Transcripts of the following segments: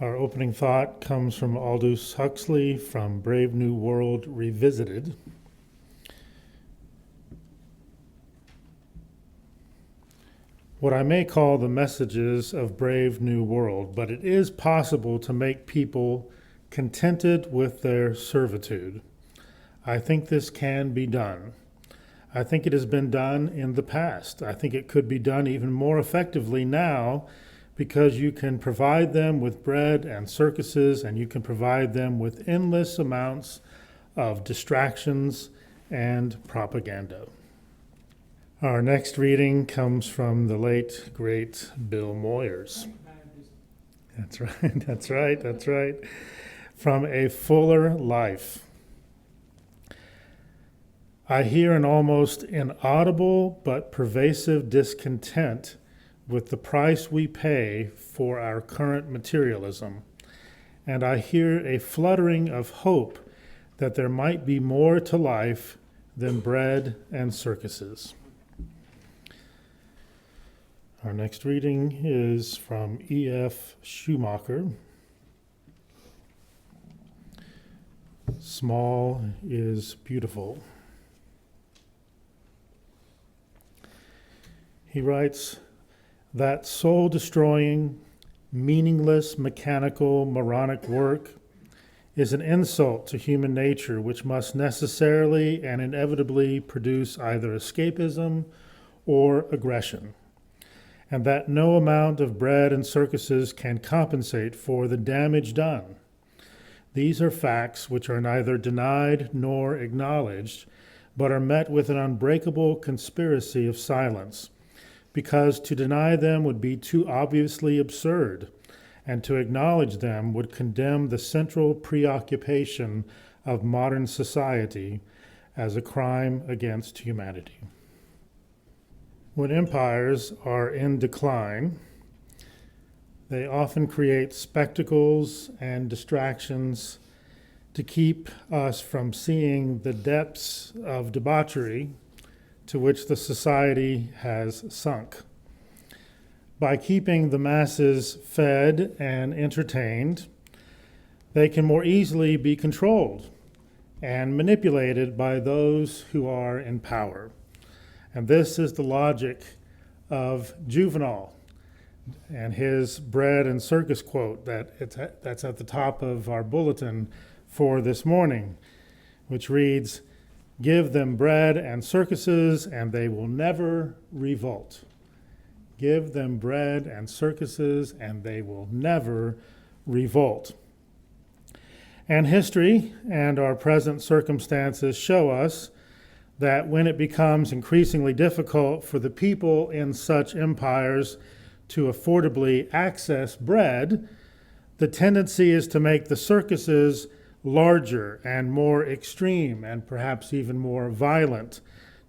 Our opening thought comes from Aldous Huxley from Brave New World Revisited. What I may call the messages of Brave New World, but it is possible to make people contented with their servitude. I think this can be done. I think it has been done in the past. I think it could be done even more effectively now, because you can provide them with bread and circuses, and you can provide them with endless amounts of distractions and propaganda. Our next reading comes from the late, great Bill Moyers. That's right. From A Fuller Life. I hear an almost inaudible but pervasive discontent with the price we pay for our current materialism, and I hear a fluttering of hope that there might be more to life than bread and circuses. Our next reading is from E.F. Schumacher. Small is beautiful. He writes, that soul-destroying, meaningless, mechanical, moronic work is an insult to human nature, which must necessarily and inevitably produce either escapism or aggression, and that no amount of bread and circuses can compensate for the damage done. These are facts which are neither denied nor acknowledged, but are met with an unbreakable conspiracy of silence, because to deny them would be too obviously absurd, and to acknowledge them would condemn the central preoccupation of modern society as a crime against humanity. When empires are in decline, they often create spectacles and distractions to keep us from seeing the depths of debauchery to which the society has sunk. By keeping the masses fed and entertained, they can more easily be controlled and manipulated by those who are in power. And this is the logic of Juvenal and his bread and circus quote that's at the top of our bulletin for this morning, which reads, give them bread and circuses, and they will never revolt. Give them bread and circuses, and they will never revolt. And history and our present circumstances show us that when it becomes increasingly difficult for the people in such empires to affordably access bread, the tendency is to make the circuses larger and more extreme and perhaps even more violent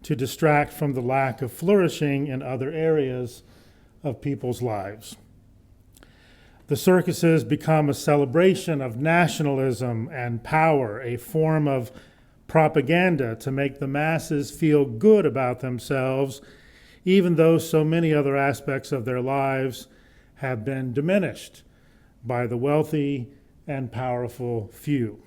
to distract from the lack of flourishing in other areas of people's lives. The circuses become a celebration of nationalism and power, a form of propaganda to make the masses feel good about themselves, even though so many other aspects of their lives have been diminished by the wealthy and powerful few.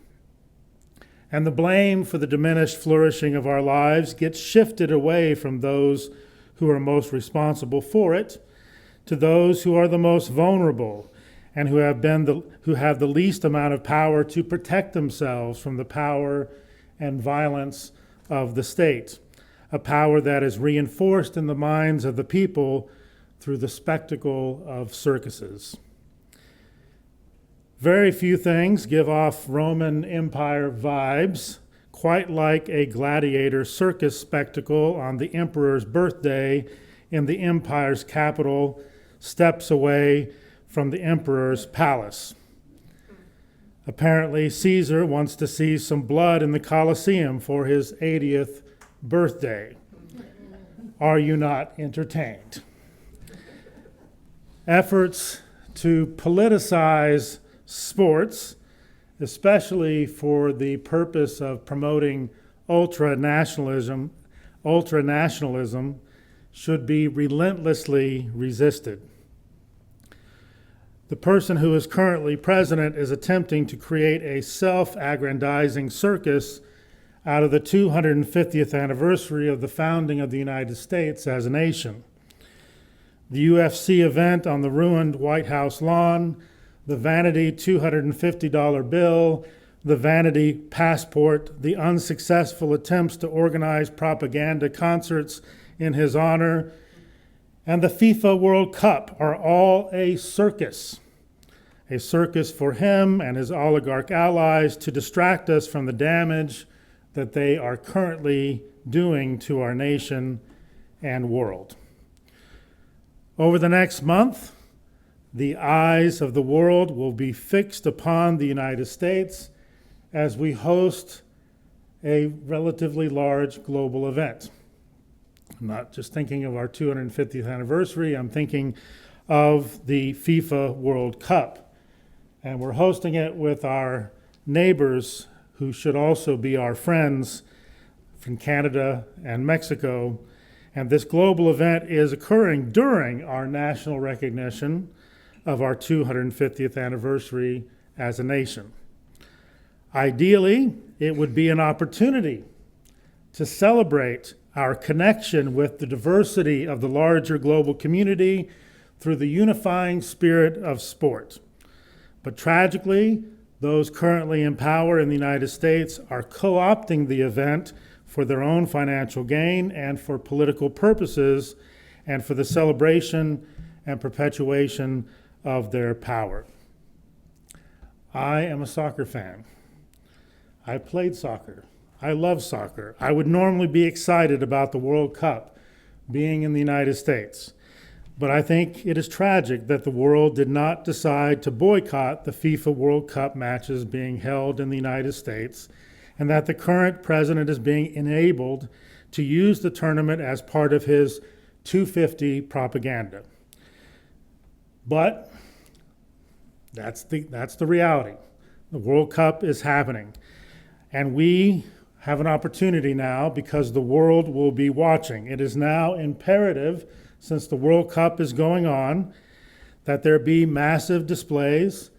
And the blame for the diminished flourishing of our lives gets shifted away from those who are most responsible for it to those who are the most vulnerable and who have the least amount of power to protect themselves from the power and violence of the state, a power that is reinforced in the minds of the people through the spectacle of circuses. Very few things give off Roman Empire vibes, quite like a gladiator circus spectacle on the emperor's birthday in the empire's capital, steps away from the emperor's palace. Apparently, Caesar wants to see some blood in the Colosseum for his 80th birthday. Are you not entertained? Efforts to politicize sports, especially for the purpose of promoting ultranationalism, should be relentlessly resisted. The person who is currently president is attempting to create a self-aggrandizing circus out of the 250th anniversary of the founding of the United States as a nation. The UFC event on the ruined White House lawn, the vanity $250 bill, the vanity passport, the unsuccessful attempts to organize propaganda concerts in his honor, and the FIFA World Cup are all a circus for him and his oligarch allies to distract us from the damage that they are currently doing to our nation and world. Over the next month, the eyes of the world will be fixed upon the United States as we host a relatively large global event. I'm not just thinking of our 250th anniversary, I'm thinking of the FIFA World Cup. And we're hosting it with our neighbors, who should also be our friends, from Canada and Mexico. And this global event is occurring during our national recognition of our 250th anniversary as a nation. Ideally, it would be an opportunity to celebrate our connection with the diversity of the larger global community through the unifying spirit of sport. But tragically, those currently in power in the United States are co-opting the event for their own financial gain and for political purposes and for the celebration and perpetuation of their power. I am a soccer fan. I played soccer. I love soccer. I would normally be excited about the World Cup being in the United States. But I think it is tragic that the world did not decide to boycott the FIFA World Cup matches being held in the United States, and that the current president is being enabled to use the tournament as part of his 250 propaganda. But that's the reality. The World Cup is happening. And we have an opportunity now because the world will be watching. It is now imperative, since the World Cup is going on, that there be massive displays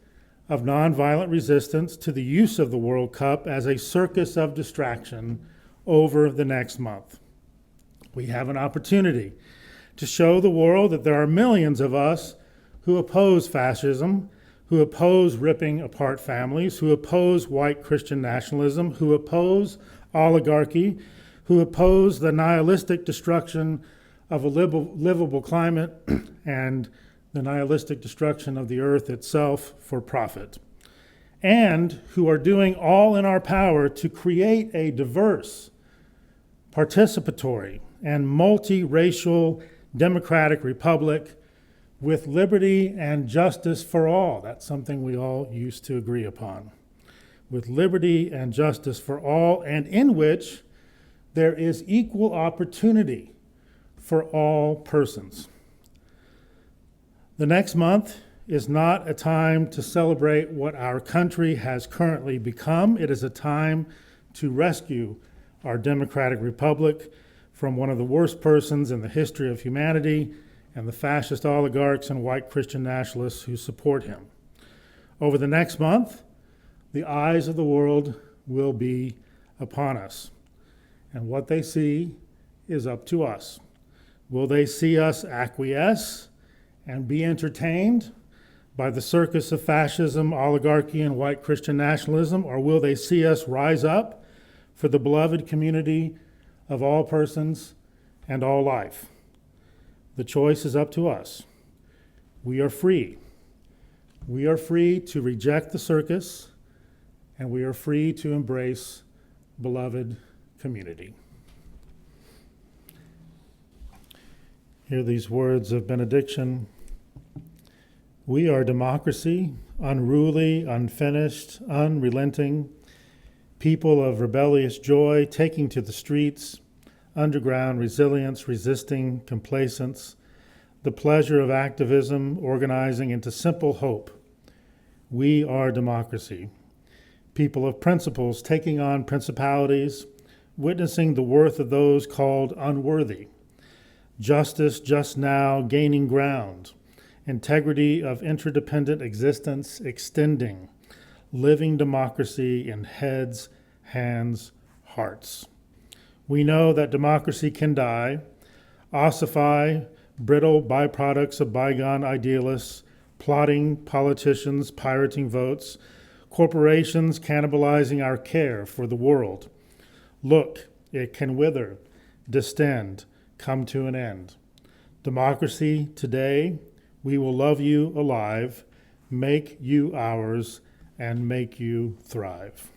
of nonviolent resistance to the use of the World Cup as a circus of distraction over the next month. We have an opportunity to show the world that there are millions of us who oppose fascism, who oppose ripping apart families, who oppose white Christian nationalism, who oppose oligarchy, who oppose the nihilistic destruction of a livable climate and the nihilistic destruction of the earth itself for profit, and who are doing all in our power to create a diverse, participatory, and multiracial democratic republic with liberty and justice for all. That's something we all used to agree upon. With liberty and justice for all, and in which there is equal opportunity for all persons. The next month is not a time to celebrate what our country has currently become. It is a time to rescue our democratic republic from one of the worst persons in the history of humanity and the fascist oligarchs and white Christian nationalists who support him. Over the next month, the eyes of the world will be upon us, and what they see is up to us. Will they see us acquiesce and be entertained by the circus of fascism, oligarchy, and white Christian nationalism, or will they see us rise up for the beloved community of all persons and all life? The choice is up to us. We are free. We are free to reject the circus, and we are free to embrace beloved community. Hear these words of benediction. We are democracy, unruly, unfinished, unrelenting, people of rebellious joy, taking to the streets, underground resilience, resisting complacence, the pleasure of activism, organizing into simple hope. We are democracy, people of principles, taking on principalities, witnessing the worth of those called unworthy, justice just now gaining ground, integrity of interdependent existence extending, living democracy in heads, hands, hearts. We know that democracy can die, ossify, brittle byproducts of bygone idealists, plotting politicians, pirating votes, corporations cannibalizing our care for the world. Look, it can wither, distend, come to an end. Democracy today, we will love you alive, make you ours, and make you thrive.